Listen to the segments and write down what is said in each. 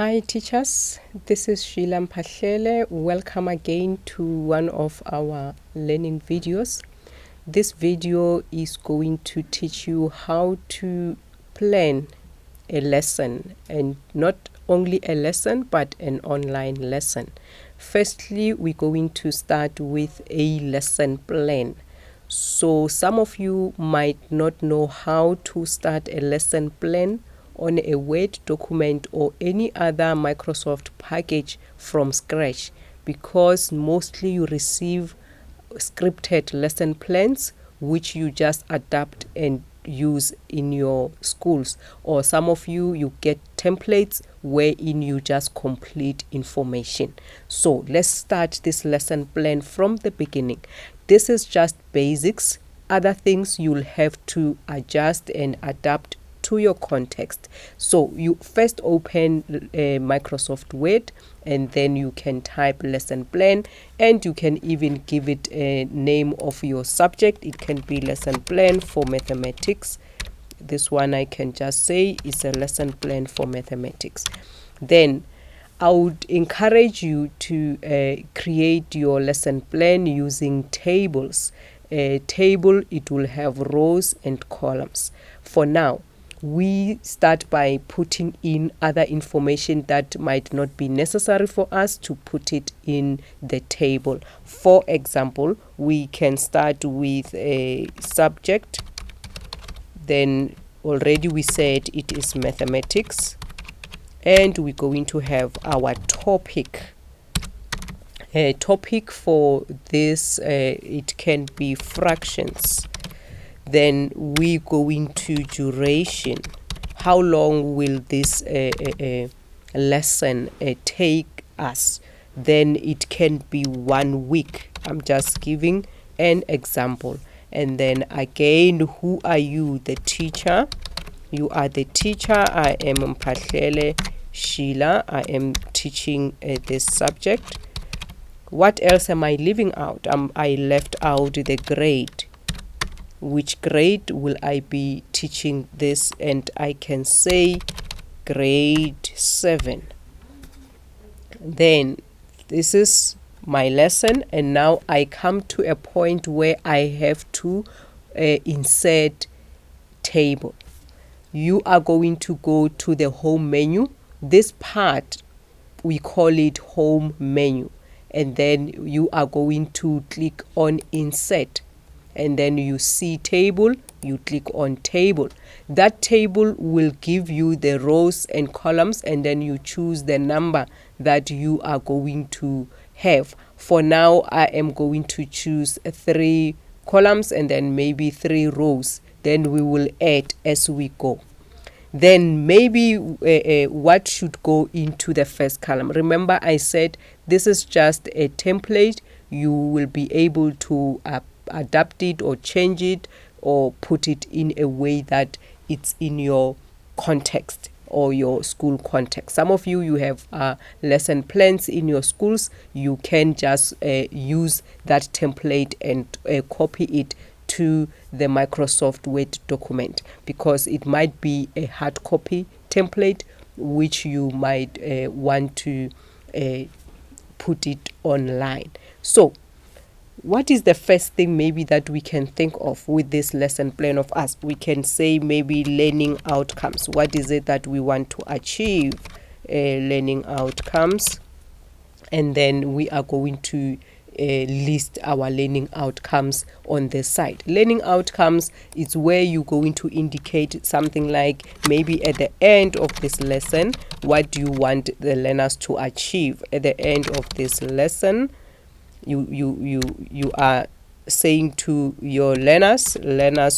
Hi teachers, this is Sheila Mphahlele. Welcome again to one of our learning videos. This video is going to teach you how to plan a lesson, and not only a lesson but an online lesson. Firstly, we're going to start with a lesson plan. So some of you might not know how to start a lesson plan on a Word document or any other Microsoft package from scratch, because mostly you receive scripted lesson plans which you just adapt and use in your schools, or some of you get templates wherein you just complete information. So let's start this lesson plan from the beginning. This is just basics. Other things you'll have to adjust and adapt to your context. So you first open Microsoft Word, and then you can type lesson plan, and you can even give it a name of your subject. It can be lesson plan for mathematics. This one I can just say is a lesson plan for mathematics. Then I would encourage you to create your lesson plan using tables. A table, it will have rows and columns. For now, we start by putting in other information that might not be necessary for us to put it in the table. For example, we can start with a subject. Then already we said it is mathematics, and we're going to have our topic. A topic for this, it can be fractions. Then we go into duration. How long will this lesson take us? Then it can be 1 week. I'm just giving an example. And then again, who are you? The teacher. You are the teacher. I am Mphahlele Sheila. I am teaching this subject. What else am I leaving out? I left out the grade. Which grade will I be teaching this? And I can say grade 7. Then this is my lesson, and now I come to a point where I have to insert table. You are going to go to the home menu. This part, we call it home menu, and then you are going to click on insert, and then you see table, you click on table. That table will give you the rows and columns, and then you choose the number that you are going to have. For now, I am going to choose 3 columns and then maybe 3 rows. Then we will add as we go. Then maybe what should go into the first column. Remember, I said this is just a template. You will be able to adapt it or change it or put it in a way that it's in your context or your school context. Some of you have lesson plans in your schools. You can just use that template and copy it to the Microsoft Word document, because it might be a hard copy template which you might want to put it online. So what is the first thing maybe that we can think of with this lesson plan of us? We can say maybe learning outcomes. What is it that we want to achieve? Learning outcomes. And then we are going to list our learning outcomes on the side. Learning outcomes is where you're going to indicate something like, maybe at the end of this lesson, what do you want the learners to achieve? At the end of this lesson, you are saying to your learners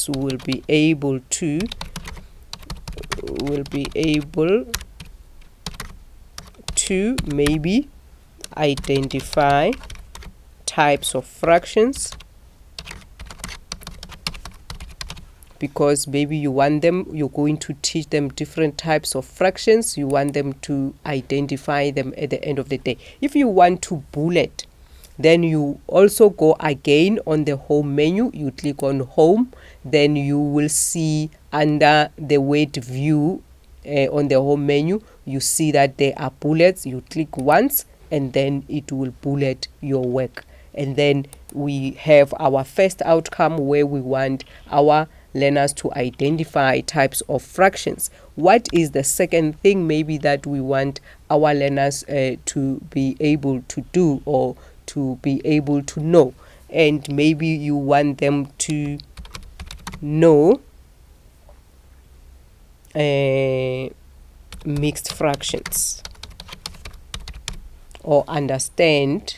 will be able to maybe identify types of fractions, because maybe you're going to teach them different types of fractions. You want them to identify them at the end of the day. If you want to bullet, then you also go again on the home menu. You click on home, then you will see under the Word view on the home menu, you see that there are bullets. You click once and then it will bullet your work. And then we have our first outcome where we want our learners to identify types of fractions. What is the second thing maybe that we want our learners to be able to do or to be able to know? And maybe you want them to know mixed fractions or understand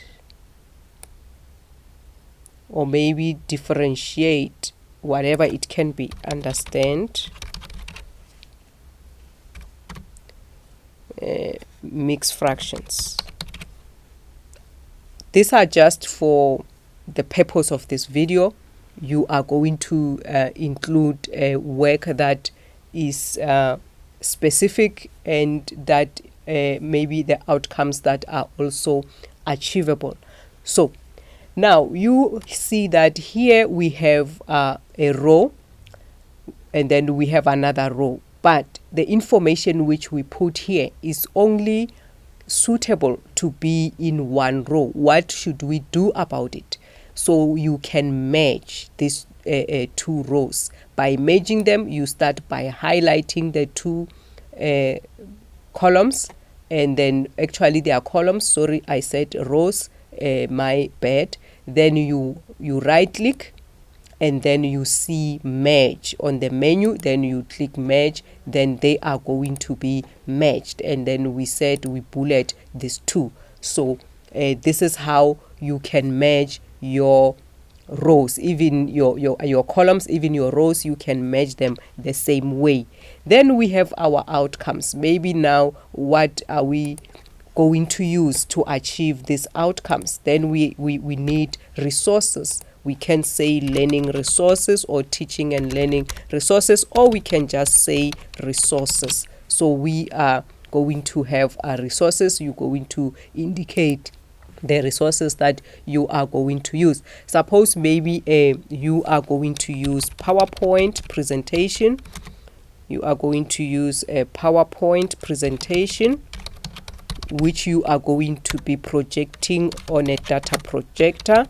or maybe differentiate, whatever it can be. Understand mixed fractions. These are just for the purpose of this video. You are going to include work that is specific and that maybe the outcomes that are also achievable. So now you see that here we have a row and then we have another row, but the information which we put here is only suitable to be in one row. What should we do about it? So you can merge these two rows. By merging them, you start by highlighting the two columns, and then actually they are columns, sorry, I said rows, my bad. Then you right click and then you see merge on the menu, then you click merge, then they are going to be merged, and then we said we bullet these two. So this is how you can merge your rows, even your columns, even your rows, you can merge them the same way. Then we have our outcomes. Maybe now what are we going to use to achieve these outcomes? Then we need resources. We can say learning resources or teaching and learning resources, or we can just say resources. So we are going to have our resources. You're going to indicate the resources that you are going to use. Suppose maybe you are going to use PowerPoint presentation. You are going to use a PowerPoint presentation, which you are going to be projecting on a data projector.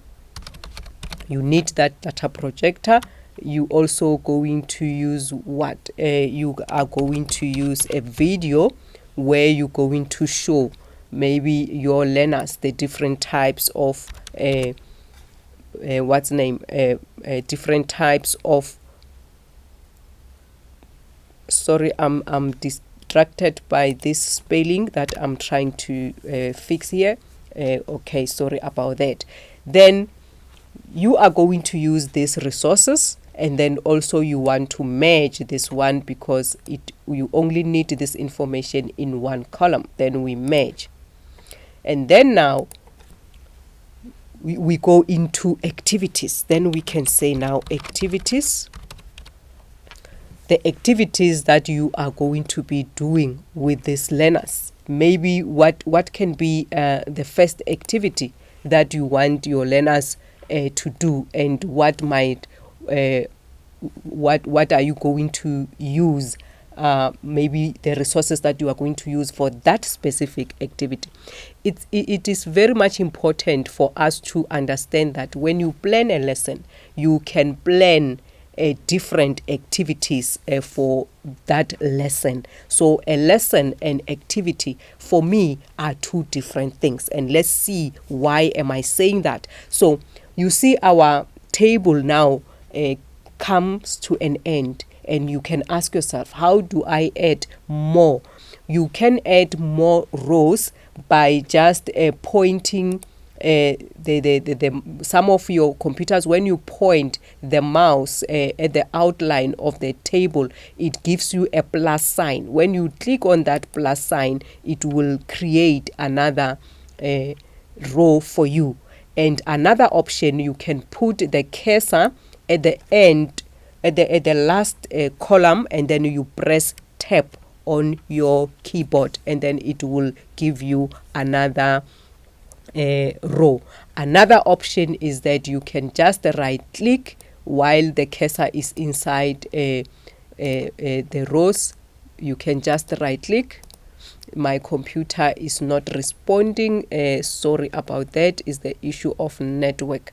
You need that data projector. You also going to use what? You are going to use a video where you're going to show maybe your learners the different types of different types of, sorry, I'm distracted by this spelling that I'm trying to fix here. Okay, sorry about that. Then you are going to use these resources, and then also you want to merge this one because you only need this information in one column. Then we merge. And then now we go into activities. Then we can say now activities. The activities that you are going to be doing with these learners. Maybe what can be the first activity that you want your learners to do, and what might what are you going to use, maybe the resources that you are going to use for that specific activity. It is very much important for us to understand that when you plan a lesson, you can plan different activities for that lesson. So a lesson and activity for me are two different things, and let's see why am I saying that. So you see our table now comes to an end, and you can ask yourself, how do I add more? You can add more rows by just pointing some of your computers. When you point the mouse at the outline of the table, it gives you a plus sign. When you click on that plus sign, it will create another row for you. And another option, you can put the cursor at the end, at the last column, and then you press tab on your keyboard, and then it will give you another row. Another option is that you can just right click while the cursor is inside the rows. you can just right click. My computer is not responding, sorry about that. Is the issue of network.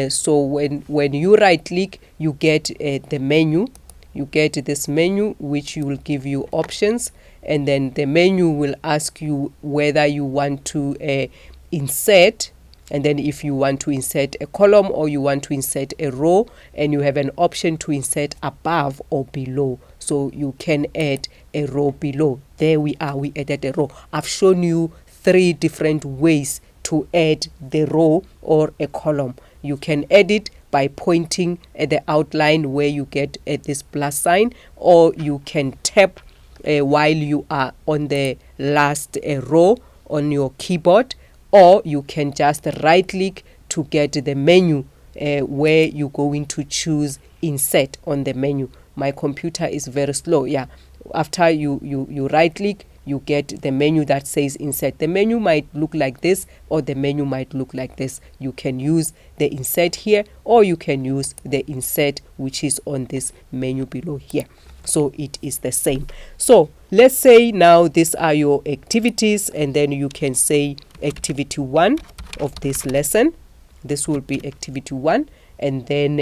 So when you right click, you get the menu. You get this menu, which will give you options, and then the menu will ask you whether you want to insert, and then if you want to insert a column or you want to insert a row, and you have an option to insert above or below. So you can add a row below. There we are, we added a row. I've shown you 3 different ways to add the row or a column. You can add it by pointing at the outline where you get this plus sign, or you can tap while you are on the last row on your keyboard, or you can just right click to get the menu where you're going to choose insert on the menu. My computer is very slow. Yeah, after you right click, you get the menu that says insert. The menu might look like this, or the menu might look like this. You can use the insert here, or you can use the insert which is on this menu below here. So it is the same. So let's say now these are your activities, and then you can say activity 1 of this lesson. This will be activity 1, and then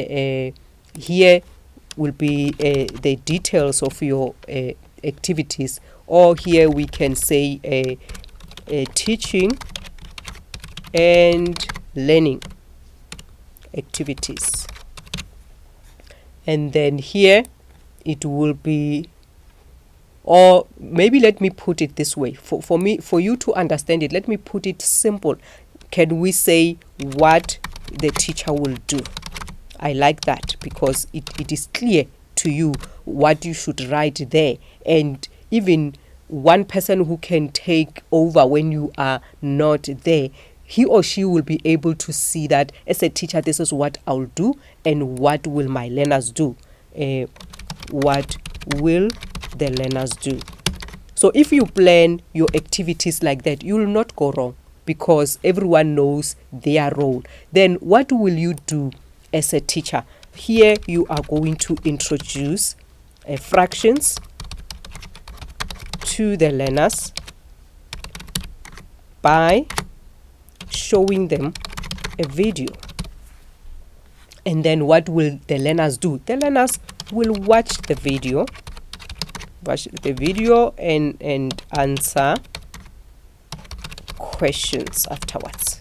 here will be the details of your activities, or here we can say teaching and learning activities, and then here it will be, or maybe let me put it this way for you to understand it. Let me put it simple. Can we say what the teacher will do? I like that, because it is clear to you what you should write there, and even one person who can take over when you are not there, he or she will be able to see that as a teacher, this is what I'll do, and what will my learners do. What will the learners do? So if you plan your activities like that, you will not go wrong, because everyone knows their role. Then what will you do as a teacher? Here you are going to introduce fractions to the learners by showing them a video. And then what will the learners do? The learners will watch the video and answer questions afterwards.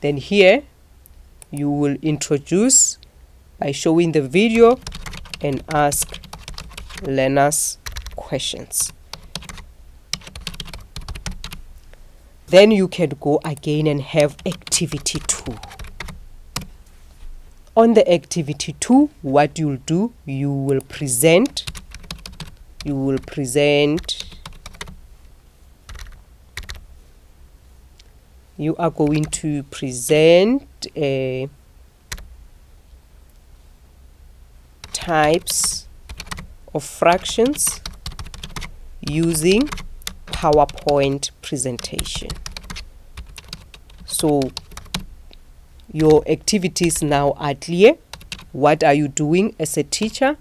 Then here you will introduce by showing the video and ask learners questions. Then you can go again and have activity 2. On the activity 2, what you'll do, you are going to present types of fractions using PowerPoint presentation. So your activities now are clear. What are you doing as a teacher?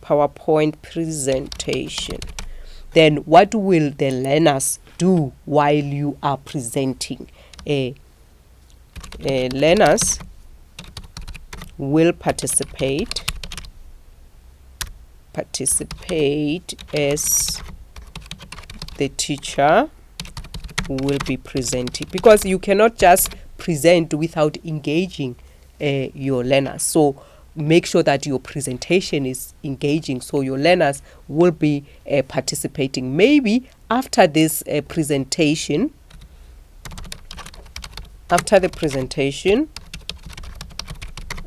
PowerPoint presentation. Then what will the learners do while you are presenting? Learners will participate as the teacher will be presenting, because you cannot just present without engaging your learners. So make sure that your presentation is engaging, so your learners will be participating. Maybe after this presentation,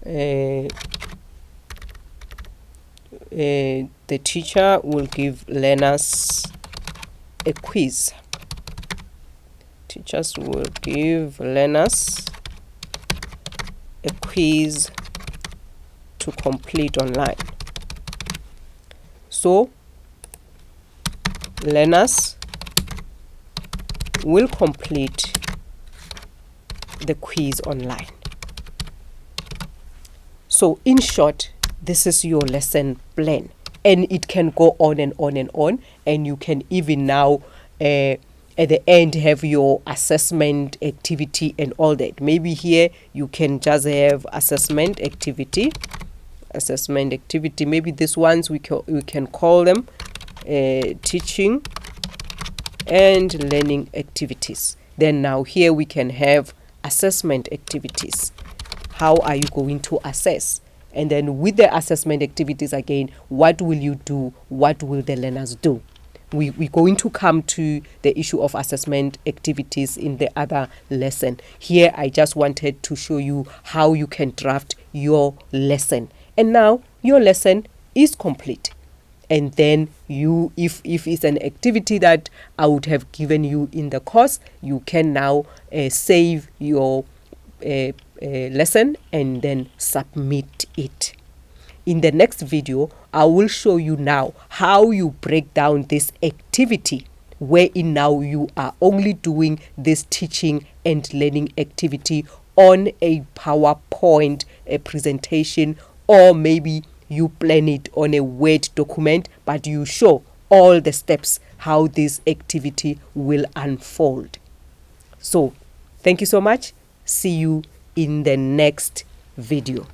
the teacher will give learners a quiz. Teachers will give learners a quiz to complete online. So learners will complete the quiz online. So in short, this is your lesson plan. and it can go on and on and on, and you can even now at the end have your assessment activity and all that. Maybe here you can just have assessment activity. Maybe these ones we can call them teaching and learning activities. Then now here we can have assessment activities. How are you going to assess? And then with the assessment activities again, what will you do? What will the learners do? We're going to come to the issue of assessment activities in the other lesson. Here I just wanted to show you how you can draft your lesson. And now your lesson is complete. And then you, if it's an activity that I would have given you in the course, you can now save your lesson and then submit it. In the next video, I will show you now how you break down this activity, wherein now you are only doing this teaching and learning activity on a PowerPoint presentation, or maybe you plan it on a Word document, but you show all the steps how this activity will unfold. So, thank you so much. See you in the next video.